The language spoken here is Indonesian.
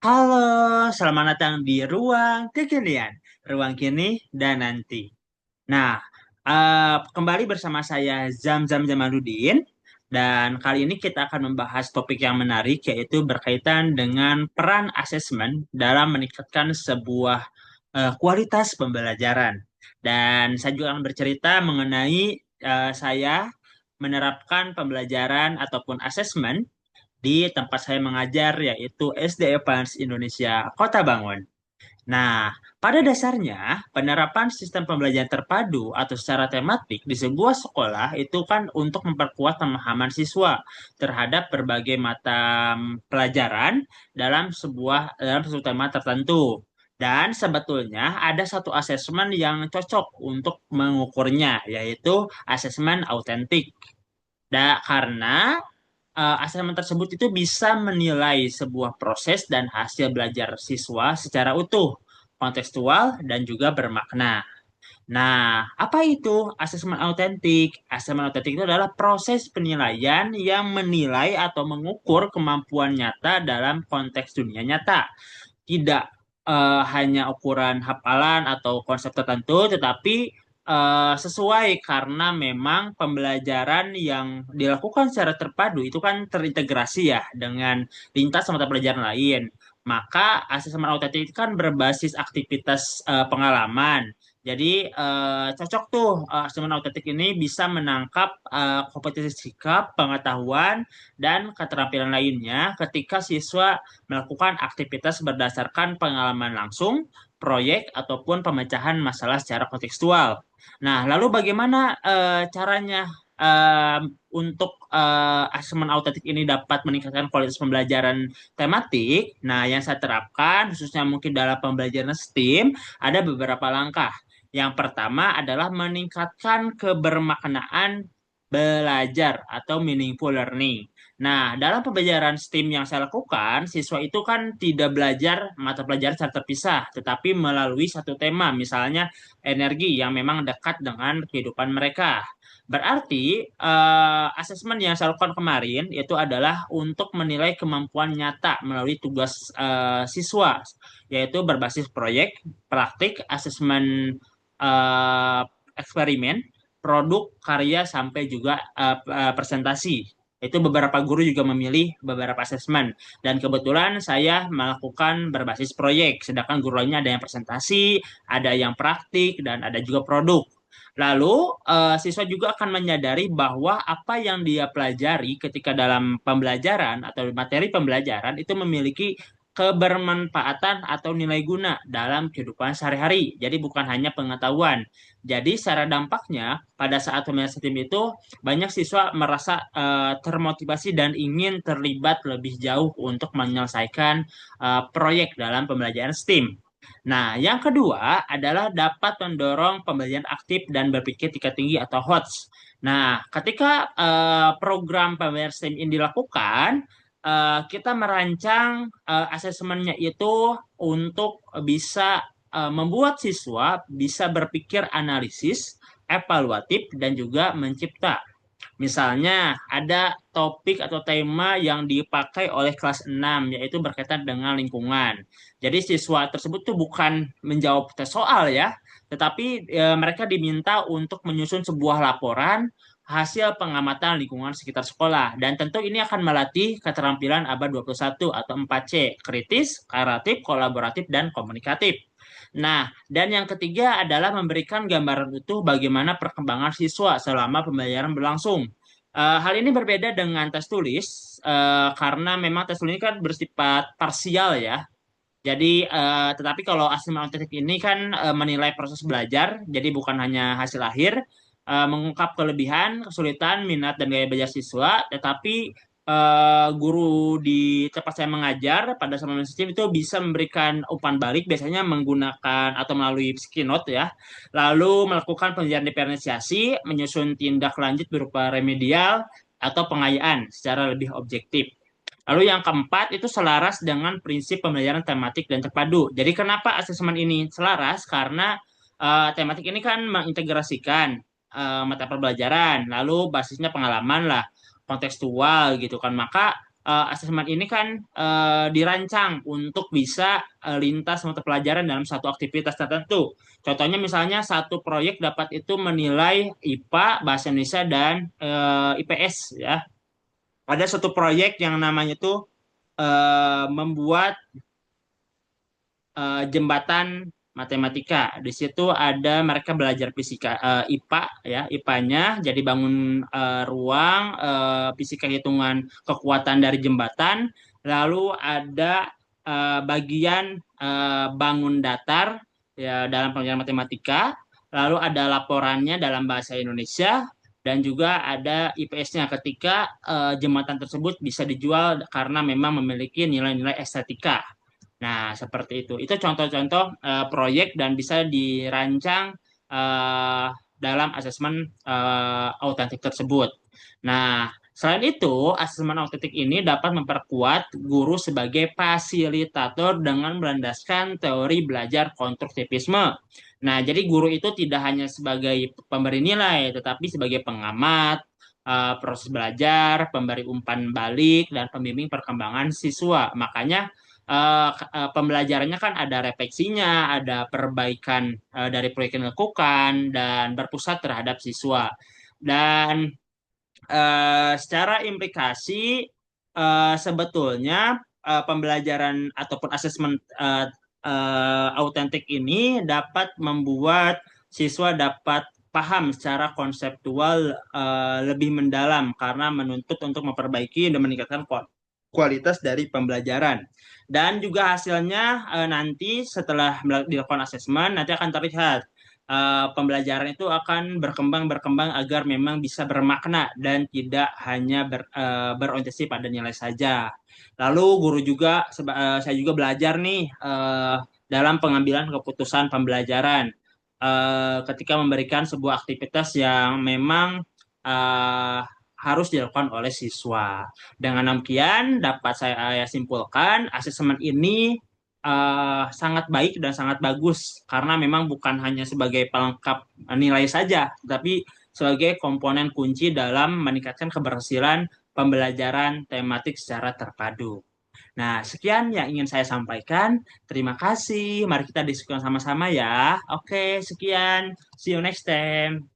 Halo, selamat datang di ruang kekinian, ruang kini dan nanti. Nah, kembali bersama saya Zam Jamaluddin dan kali ini kita akan membahas topik yang menarik yaitu berkaitan dengan peran asesmen dalam meningkatkan sebuah kualitas pembelajaran. Dan saya juga akan bercerita mengenai saya menerapkan pembelajaran ataupun asesmen di tempat saya mengajar yaitu SD Advance Indonesia Kota Bangun. Nah, pada dasarnya penerapan sistem pembelajaran terpadu atau secara tematik di sebuah sekolah itu kan untuk memperkuat pemahaman siswa terhadap berbagai mata pelajaran dalam satu tema tertentu. Dan sebetulnya ada satu asesmen yang cocok untuk mengukurnya, yaitu asesmen autentik. Karena asesmen tersebut itu bisa menilai sebuah proses dan hasil belajar siswa secara utuh, kontekstual, dan juga bermakna. Nah, apa itu asesmen autentik? Asesmen autentik itu adalah proses penilaian yang menilai atau mengukur kemampuan nyata dalam konteks dunia nyata. Tidak hanya ukuran hafalan atau konsep tertentu, tetapi sesuai karena memang pembelajaran yang dilakukan secara terpadu itu kan terintegrasi ya dengan lintas mata pelajaran lain. Maka asesmen autentik itu kan berbasis aktivitas pengalaman. Jadi cocok tuh asesmen autentik ini bisa menangkap kompetensi sikap, pengetahuan, dan keterampilan lainnya ketika siswa melakukan aktivitas berdasarkan pengalaman langsung, proyek, ataupun pemecahan masalah secara kontekstual. Nah, lalu bagaimana caranya untuk asesmen autentik ini dapat meningkatkan kualitas pembelajaran tematik? Nah, yang saya terapkan, khususnya mungkin dalam pembelajaran STEAM, ada beberapa langkah. Yang pertama adalah meningkatkan kebermaknaan belajar atau meaningful learning. Nah, dalam pembelajaran STEAM yang saya lakukan, siswa itu kan tidak belajar mata pelajaran secara terpisah, tetapi melalui satu tema, misalnya energi yang memang dekat dengan kehidupan mereka. Berarti, asesmen yang saya lakukan kemarin itu adalah untuk menilai kemampuan nyata melalui tugas siswa, yaitu berbasis proyek, praktik, asesmen eh, eksperimen, produk, karya, sampai juga presentasi. Itu beberapa guru juga memilih beberapa asesmen. Dan kebetulan saya melakukan berbasis proyek, sedangkan guru lainnya ada yang presentasi, ada yang praktik, dan ada juga produk. Lalu, siswa juga akan menyadari bahwa apa yang dia pelajari ketika dalam pembelajaran atau materi pembelajaran itu memiliki kebermanfaatan atau nilai guna dalam kehidupan sehari-hari. Jadi bukan hanya pengetahuan. Jadi secara dampaknya pada saat pembelajaran STEM itu banyak siswa merasa termotivasi dan ingin terlibat lebih jauh untuk menyelesaikan proyek dalam pembelajaran STEAM. Nah, yang kedua adalah dapat mendorong pembelajaran aktif dan berpikir tingkat tinggi atau HOTS. Nah, ketika program pembelajaran STEM ini dilakukan, kita merancang asesmennya itu untuk bisa membuat siswa bisa berpikir analisis, evaluatif, dan juga mencipta. Misalnya, ada topik atau tema yang dipakai oleh kelas 6 yaitu berkaitan dengan lingkungan. Jadi siswa tersebut tuh bukan menjawab tes soal ya, tetapi mereka diminta untuk menyusun sebuah laporan hasil pengamatan lingkungan sekitar sekolah. Dan tentu ini akan melatih keterampilan abad 21 atau 4C, kritis, kreatif, kolaboratif, dan komunikatif. Nah, dan yang ketiga adalah memberikan gambaran utuh bagaimana perkembangan siswa selama pembelajaran berlangsung. Hal ini berbeda dengan tes tulis karena memang tes tulis ini kan bersifat parsial ya. Jadi, tetapi kalau asesmen autentik ini kan menilai proses belajar, jadi bukan hanya hasil akhir, mengungkap kelebihan, kesulitan, minat, dan gaya belajar siswa, tetapi guru di tempat saya mengajar pada saat sistem itu bisa memberikan umpan balik, biasanya menggunakan atau melalui Keynote ya, lalu melakukan penelitian diferensiasi, menyusun tindak lanjut berupa remedial atau pengayaan secara lebih objektif. Lalu yang keempat itu selaras dengan prinsip pembelajaran tematik dan terpadu. Jadi kenapa asesmen ini selaras? Karena tematik ini kan mengintegrasikan mata pelajaran, lalu basisnya pengalaman lah, kontekstual gitu kan. Maka asesmen ini kan dirancang untuk bisa lintas mata pelajaran dalam satu aktivitas tertentu. Contohnya misalnya satu proyek dapat itu menilai IPA, Bahasa Indonesia, dan IPS ya. Ada satu proyek yang namanya itu membuat jembatan matematika. Di situ ada mereka belajar fisika IPA ya, IPA-nya jadi bangun ruang, fisika hitungan kekuatan dari jembatan, lalu ada bagian bangun datar ya dalam pelajaran matematika, lalu ada laporannya dalam bahasa Indonesia. Dan juga ada IPS-nya ketika jembatan tersebut bisa dijual karena memang memiliki nilai-nilai estetika. Nah, seperti itu. Itu contoh-contoh proyek dan bisa dirancang eh, dalam asesmen autentik tersebut. Nah, selain itu, asesmen autentik ini dapat memperkuat guru sebagai fasilitator dengan melandaskan teori belajar konstruktivisme. Nah, jadi guru itu tidak hanya sebagai pemberi nilai, tetapi sebagai pengamat, proses belajar, pemberi umpan balik, dan pembimbing perkembangan siswa. Makanya pembelajarannya kan ada refleksinya, ada perbaikan dari proyek yang dilakukan, dan berpusat terhadap siswa. Dan secara implikasi sebetulnya pembelajaran ataupun asesmen autentik ini dapat membuat siswa dapat paham secara konseptual lebih mendalam karena menuntut untuk memperbaiki dan meningkatkan kualitas dari pembelajaran. Dan juga hasilnya nanti setelah dilakukan asesmen nanti akan terlihat pembelajaran itu akan berkembang agar memang bisa bermakna dan tidak hanya berorientasi pada nilai saja. Lalu guru juga saya juga belajar nih dalam pengambilan keputusan pembelajaran ketika memberikan sebuah aktivitas yang memang eh, harus dilakukan oleh siswa. Dengan demikian dapat saya simpulkan asesmen ini sangat baik dan sangat bagus karena memang bukan hanya sebagai pelengkap nilai saja, tapi sebagai komponen kunci dalam meningkatkan keberhasilan pembelajaran tematik secara terpadu. Nah, sekian yang ingin saya sampaikan. Terima kasih. Mari kita diskusikan sama-sama ya. Oke, sekian. See you next time.